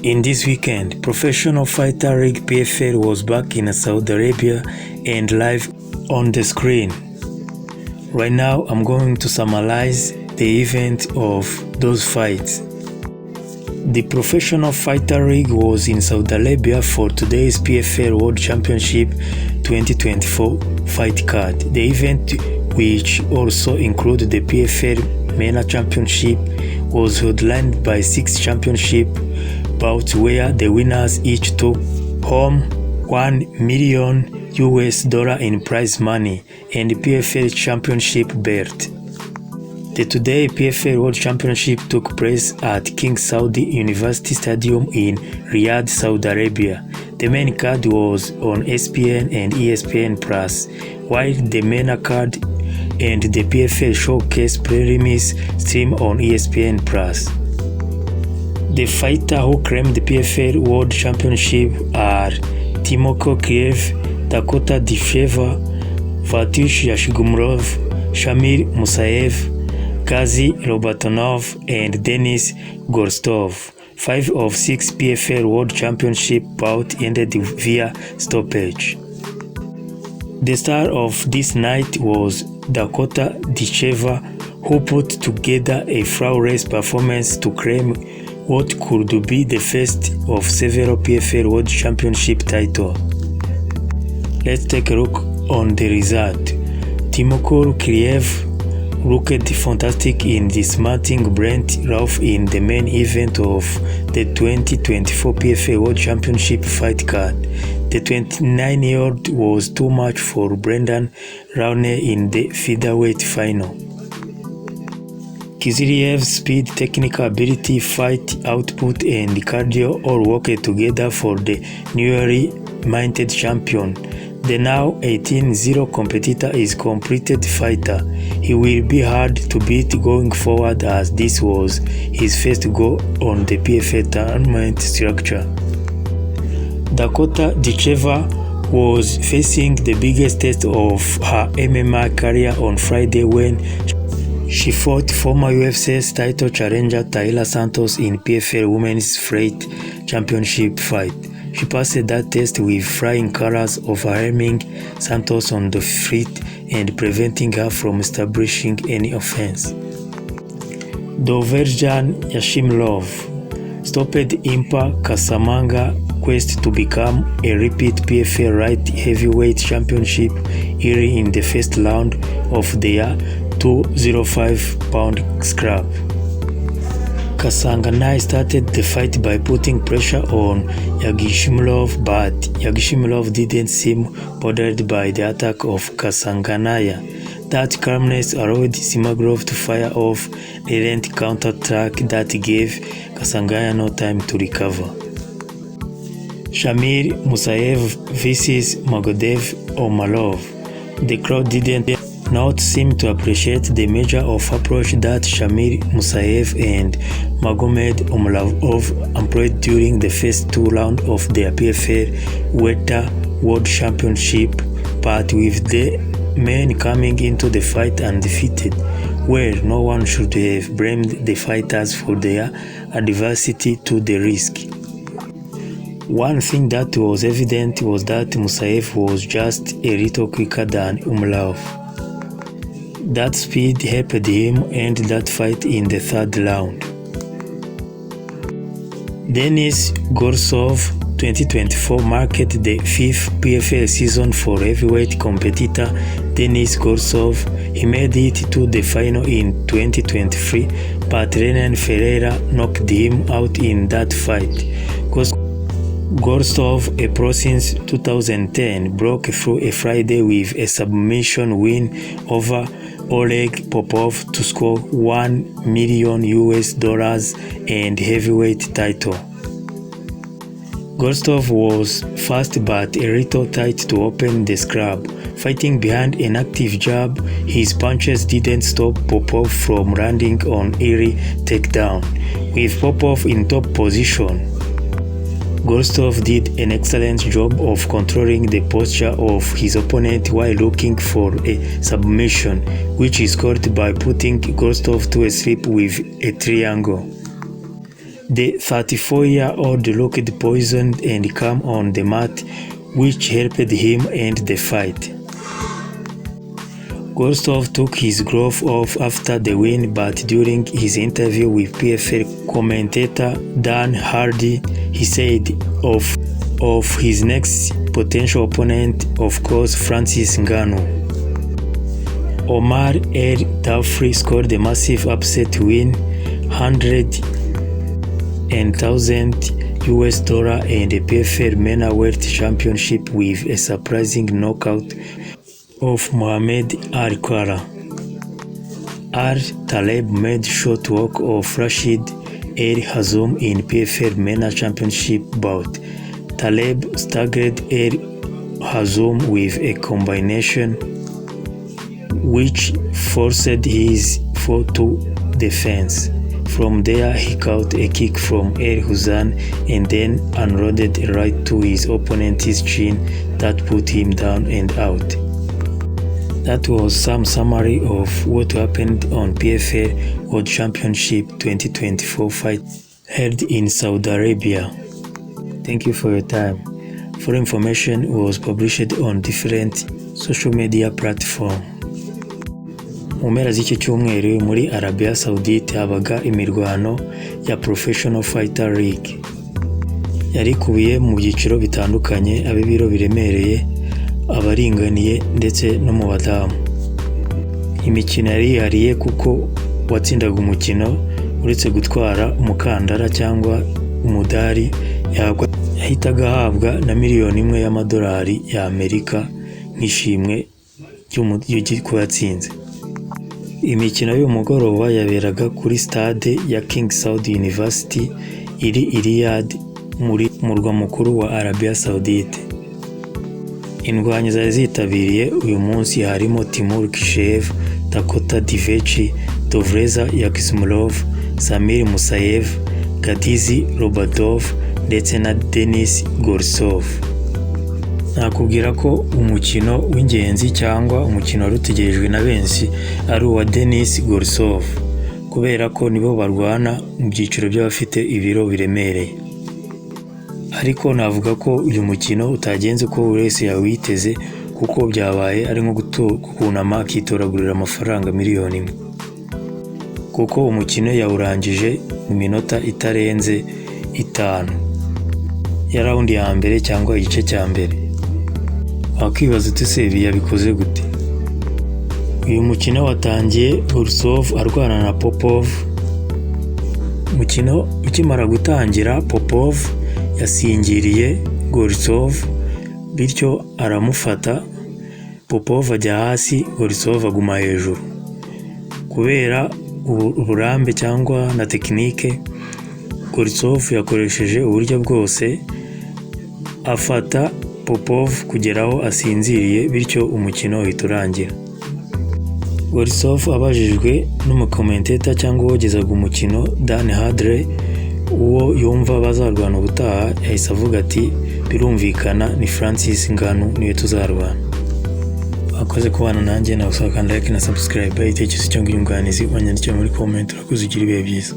In this weekend, professional fighter league PFL was back in Saudi Arabia and live on the screen. Right now, I'm going to summarize the event of those fights. The professional fighter league was in Saudi Arabia for today's PFL World Championship 2024 fight card. The event, which also included the PFL MENA Championship, was headlined by 6 championship bouts where the winners each took home $1 million in prize money and the PFL Championship belt. The Today PFL World Championship took place at King Saudi University Stadium in Riyadh, Saudi Arabia. The main card was on ESPN and ESPN Plus, while the MENA card and the PFL Showcase prelims stream on ESPN Plus. The fighters who claimed the PFL World Championship are Timur Khizriev, Dakota Ditcheva, Shamil Musaev, Gadzhi Rabadanov, and Denis Goltsov. 5 of 6 PFL World Championship bouts ended via stoppage. The star of this night was Dakota Ditcheva, who put together a flawless performance to claim what could be the first of several PFL World Championship titles. Let's take a look on the result. Timur Khizriev looked fantastic in dismantling Brent Ralph in the main event of the 2024 PFL World Championship fight card. The 29-year-old was too much for Brendan Rawney in the featherweight final. Khizriev's speed, technical ability, fight output, and cardio all worked together for the newly minted champion. The now 18-0 competitor is a completed fighter. He will be hard to beat going forward as this was his first go on the PFL tournament structure. Dakota Ditcheva was facing the biggest test of her MMA career on Friday when she fought former UFC title challenger Taila Santos in PFL Women's Featherweight Championship fight. She passed that test with flying colors, overwhelming Santos on the feet and preventing her from establishing any offense. The Virgin Yashimlov stopped Impa Kasamanga quest to become a repeat PFL light heavyweight championship early in the first round of their 205-pound scrap. Kasanganai started the fight by putting pressure on Yashimlov, but Yashimlov didn't seem bothered by the attack of Kasanganaya. That calmness allowed Simagov to fire off a lent counter-attack that gave Kasanganaya no time to recover. Shamil Musaev vs. Magomed Omarov. The crowd didn't not seem to appreciate the measure of approach that Shamil Musaev and Magomed Omarov employed during the first 2 rounds of their PFL World Championship, but with the men coming into the fight undefeated, where no one should have blamed the fighters for their adversity to the risk. One thing that was evident was that Musaev was just a little quicker than Omarov. That speed helped him end that fight in the 3rd round. Denis Goltsov 2024 marked the 5th PFL season for heavyweight competitor Denis Goltsov. He made it to the final in 2023, but Renan Ferreira knocked him out in that fight. Goltsov, a pro since 2010, broke through a Friday with a submission win over Oleg Popov to score $1 million and heavyweight title. Goltsov was fast but a little tight to open the scrap. Fighting behind an active jab, his punches didn't stop Popov from landing on early takedown. With Popov in top position, Goltsov did an excellent job of controlling the posture of his opponent while looking for a submission, which he scored by putting Goltsov to sleep with a triangle. The 34-year-old looked poisoned and calm on the mat, which helped him end the fight. Goltsov took his glove off after the win, but during his interview with PFL commentator Dan Hardy, he said of his next potential opponent, of course, Francis Ngannou. Omar El Dafri scored a massive upset win, $100,000 and a PFL MENA World Championship with a surprising knockout of Mohamed Al-Qara. Al-Taleb made short work of Rashid El Hazoum in PFL MENA Championship bout. Taleb staggered El Hazoum with a combination which forced his foe to the fence. From there, he caught a kick from El Hazoum and then unloaded right to his opponent's chin that put him down and out. That was some summary of what happened on PFL World Championship 2024 fight held in Saudi Arabia. Thank you for your time. Full information was published on different social media platforms. Mu mpera z'iki cyumweru muri Arabia Saudite habaga imirwano ya Professional Fighter League. Yari ikubiye mu byiciro bitandukanye, ab'ibiro biremereye, abaringaniye ndetse no mu badamu. Imikino yari yihariye kuko watsindaga umukino uretse gutwara umukandara cyangwa umudari yahitaga ahabwa na $1,000,000 y'amadolari ya Amerika nk'ishimwe ry'uko yatsinze. Imikino y'umugoroba yaberaga kuri stade ya King Saud University iri i Riyadh muri murwa mukuru wa Arabia Saudite. Indwanyi zari zitabiriye uyu munsi harimo Timur Khizriev, Dakota Dovleza Yakismulov, Shamil Musaev, Gadzhi Rabadanov ndetse na Denis Goltsov. Nakubwira ko umukino w'ingenzi cyangwa umukino warutegerejwe na benshi ari uwa Denis Goltsov kubera ko nibo barwana mu byiciro by'abafite ibiro biremereye. Ariko navuga ko uyu mukino utagenze ko buri wese yawiteze kuko byabaye ari nko kunama akitoragurira amafaranga $1,000,000 kuko umukino yawurangije mu minota itarenze 5 ya raundi ya mbere cyangwa igice cya mbere. Wakwibaza uti se yabikoze gute? Uyu mukino watangiye Goltsov arwana na Popov. Umukino ukimara gutangira, Popov yasingiriye Goltsov bityo aramufata. Popov ajya hasi, Goltsov aguma hejuru. Kubera uburambe cyangwa na tekinike, Goltsov yakoresheje uburyo bwose afata Popov kugeraho asinziriye bityo umukino uhita urangira. Goltsov abajijwe n'umukomenteta cyangwa uwogezaga umukino Dan Hardy uwo yumva bazarwana ubutaha, yahise avuga ati birumvikana ni Francis Ngannou niwe tuzarwana. Akoze kubana nanjye, nawe usaba kandi like na subscribe, itekerezo cyangwa inyunganizi wanyandikira muri comment. Urakoze, ugira ibihe byiza.